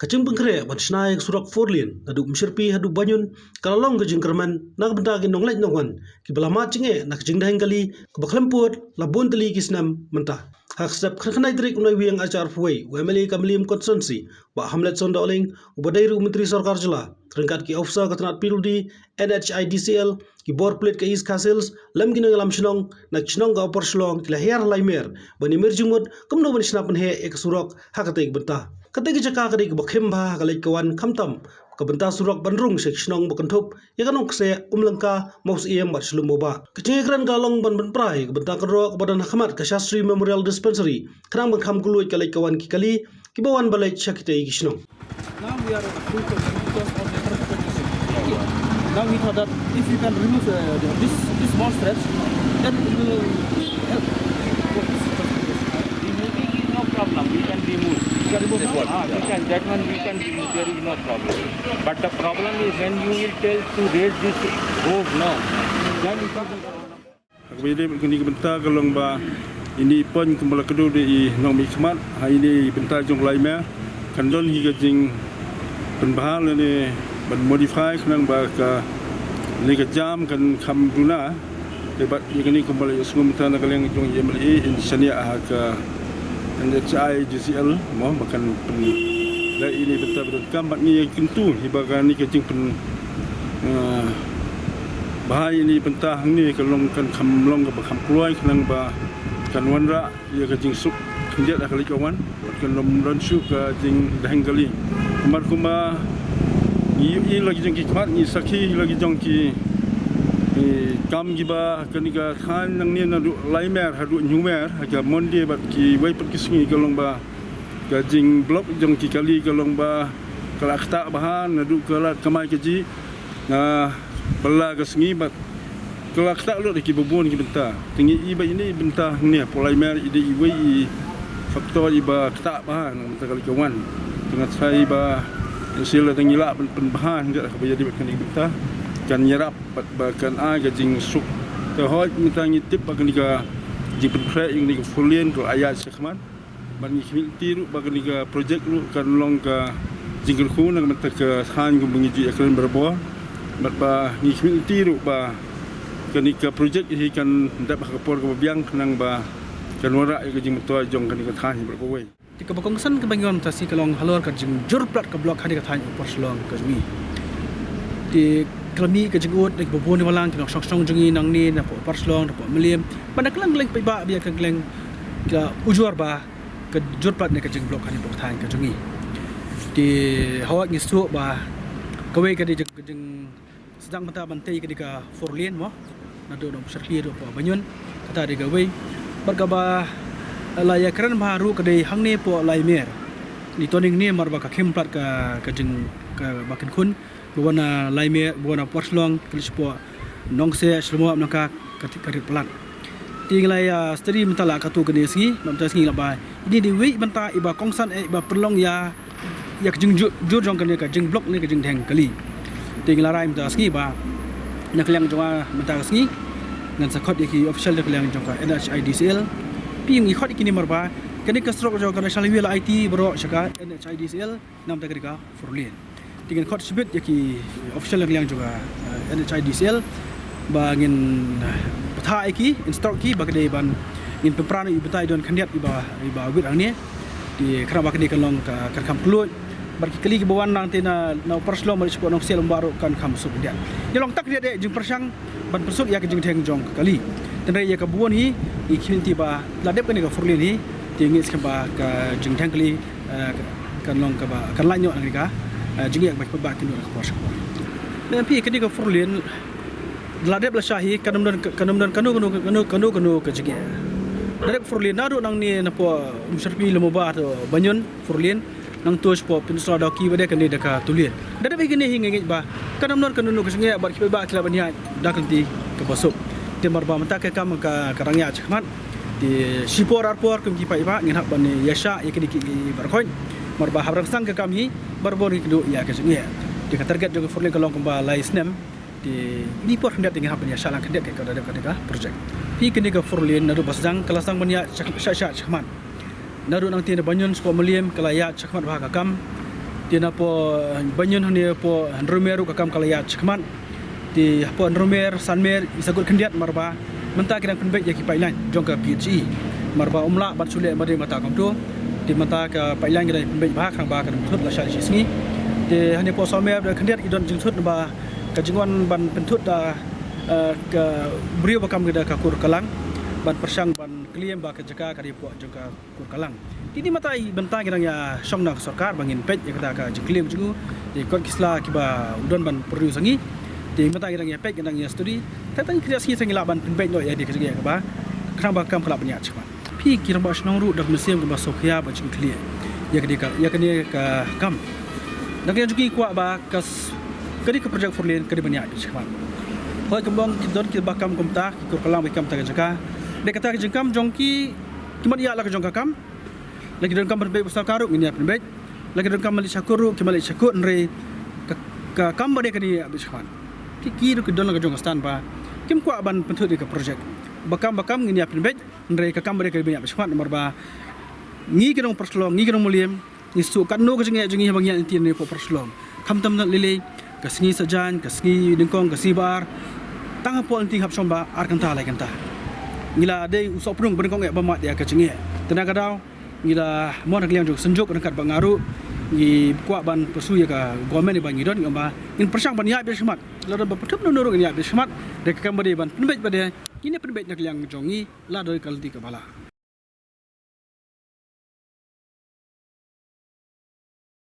Kacing pengkere ban snai surak forlin nadu mshirpi hadu banyun kalalong kajing kerman nak benda ki nonglek nongwan ki belama cinge nak kajing dahing kali ke baklemput labun teli kisnam mentah hak step khanai trik unai wiang acar fuai wemeli kamlim konsensi ba hamlet sonda oling ubadairu menteri sarkar jela rengkat ki ofsa katnat piludi NHIDCL ki bor plate ke is castles lam ki ngalam shnong nak shnong ga opor shlong ki lahir laimer bani merjumut kumno ban snapen he ek surak hakatek bentah ketika jaka kedik bakhim bah kalai kawan khamtam kabenta surak bandrung sekshnong bakanthop yakanok se umlangka maus em bat slum boba kecengkran galong ban prai kabenta kadro badan hamat ka Shastri Memorial Dispensary khrang bangkham kuloi kalai kawan ki kali ki bawan balai chakite gishnong. Now we are approved because of the condition. Now we thought that if you can remove this small stretch, then it will help. Removing is no problem. We can remove. We can that one we can remove. There is no problem. But the problem is when you will tell to raise this rope now, then it will. Bila kini bentar kalau ba ini pun kembali kedua di Nong Mikmat hari ini bentar jong lainnya kandon hingga jing penbahan ini modify kenang ba ke ni ke jam kan kam guna debat ini kembali semua bentar nak yang jong YMLA insania ke NHIDCL mau makan pen ini bentar kambat ni kentu hibagan ni ke jing pen bahaya ini pentah ni kalau kan kamlong ke bakam keluar kenang ba kan wanra ia ke jing suk kenjat dah kali kawan kan lom ransu ke jing dahing kali kumar kuma i lagi jong ki khat ni sakhi lagi jong ki kam giba kanika khan nang ni na laimer hadu nyumer ha monde bat ki wai pat kisngi kalong ba ka jing blok jong ki kali kalong ba kala khta bahan nadu kala kamai ke ji na bala ke sengi bat kelak tak lu ki bubun ki benta tinggi iba ini benta ni polaimer ide iwi faktor iba tak bahan benta kali kawan dengan saya iba sila tengila penbahan dak ka jadi kan benta kan nyerap bahkan gajing suk terhoi minta ngitip bahkan ka jing penprek yang ni fullien ko ayat sekhman ban ni tiru bahkan ka projek lu kan long ka jingkel khu nang benta ke han ko mengiji ekran berbo ba ni tiru ba kenika projek ini kan dapat kapor ke biang kenang ba kan warak ke jing metua jong kan ikut berkawai Jika bakongsan kebanyakan mutasi kalong halor ke jing jurplat ke blok hari katanya perselong ke jumi di kelmi ke jengut di bubun di malang kinok song jungi nang ni na perselong na meliam pada kelang keleng peba biar ke keleng ke ujur ba ke jurplat ni ke jing blok hari katanya ke jumi di hawak ngisu ba kawai ke di jing sedang mata bantai ke di ka forlien mo nado dong serpi do po banyun kata de gawai bergaba laya keren baru kedai hang ne po laimer ni toning ni marba ka khemplat ka jing ka bakin kun buana laimer buana porslong kelis po nongse semua maka ketika plat tinggal ya steri mentala ka tu gede singi mamta singi labai ini di wi benta iba kongsan iba perlong ya jing jur jong kan ka jing blok ni ka jing dheng kali tinggal rai mamta singi ba nak liang jong mentang singi ngan sakot iki official dak liang jong ka NHIDCL ping ikot iki ni marba kani kasrok jong ka national wil IT bro saka NHIDCL nam ta ka forlien tinggal kot sebut iki official dak liang jong ka NHIDCL ba ngin patha iki instruct ki bagade ban ngin pepran i betai don khandiat iba wit ang ni di kra ba kani kalong ka kam kluj barki kali ke bawan nang tina na perslo mari support nong sel baru kan kam suk dia nyolong tak dia de jing persang ban persuk ya ke jing theng jong kali tenre ya ka buon hi i khinti ba ladep kan ka furlin hi tingi skamba ka jing theng kali kan long ka ba kan lanyo nang ka jing yak ba tin ka pos dan pi kani ka furlin ladep la shahi kanum dan kanu ka jing ladep furlin nadu nang ni na po umserpi lemo ba to banyun furlin nang tuas po pinsla doki bade kan dia ka tulian dada bagi ni hinga ba kanam non kanunu ke sengai bar ki ba kila bania dakanti ke basuk timar ba mata ke kam ka karangya chakmat di sipor arpor kum ki pai ba ngin hak bani yasha yakini ki barkhon mar ba habrang sang ke kami barbor ki do ya ke sengai di ka target jo forle kalong ba lai snem di ni por hendak dengan hak bani yasha lang hendak ke dada ka project pi kini ka forlen nadu basang kelasang bania chakmat naru nang tiada banyon sekolah meliam kelaya cakmat bahaka kam ti na po banyon hone po romeru ka kam kalaya chkman ti po romer sanmer isagut kendiat marba menta kirang penbek ya ki pailan jong ka PHE marba umla bat sule made mata kam tu ti mata ka pailan kira penbek ba khang ba kan thut la sha sini ti hone po somer kendiat idon jing thut ba ka jingwan ban penthut da ke beriau bakam kita ke kur kalang ban persang ban kliem ba ke jaka kari po jaka kur kalang ini matai bentang kirang ya song nak sarkar bangin pet ya kata ka kliem jugu di kon kisla kiba udon ban perlu sangi di matai kirang ya pet kirang ya studi tatang kira sangi sangi laban pet no ya di kerja ka ba krang ba kam kala banyak cuma pi kirang ba snong ru dak museum ke ba sokhya ba jing kliem ya kini ka kam dak ya jugi kwa ba kas kadi ke projek forlin kadi banyak cuma hoi kembang don ki bakam kumta ki kur kalang bakam ta jaka de kata ki jengkam jongki kimat ya la ka jongka kam lagi don kam berbe besar karuk ini apa baik lagi don kam mali syakuru ki mali syakut nre ka kam bade kadi abis khan ki don la ka jongka stan ba kim kwa ban pentu di ka projek bakam ini apa baik nre ka kam bade kadi banyak abis khan nomor ba ngi ki dong perslong ngi ki dong muliam ni su kan no ka jengi bangya inti ne po perslong kam tam na lele kasngi sajan kasngi dengkong kasibar tang po anting hap somba ar kanta lai kanta ngila dei usop prung bengkong ya bamat dia kacenge tenaga daw ngila mon akliang jok senjok dekat bangaru ngi kwa ban pesu ya ka gomen ban ngidon ngamba in persang ban ya be semat la ba putup nuru ya be semat dek kam bade ban penbet bade ini penbet nak liang jongi la doi kalti ka bala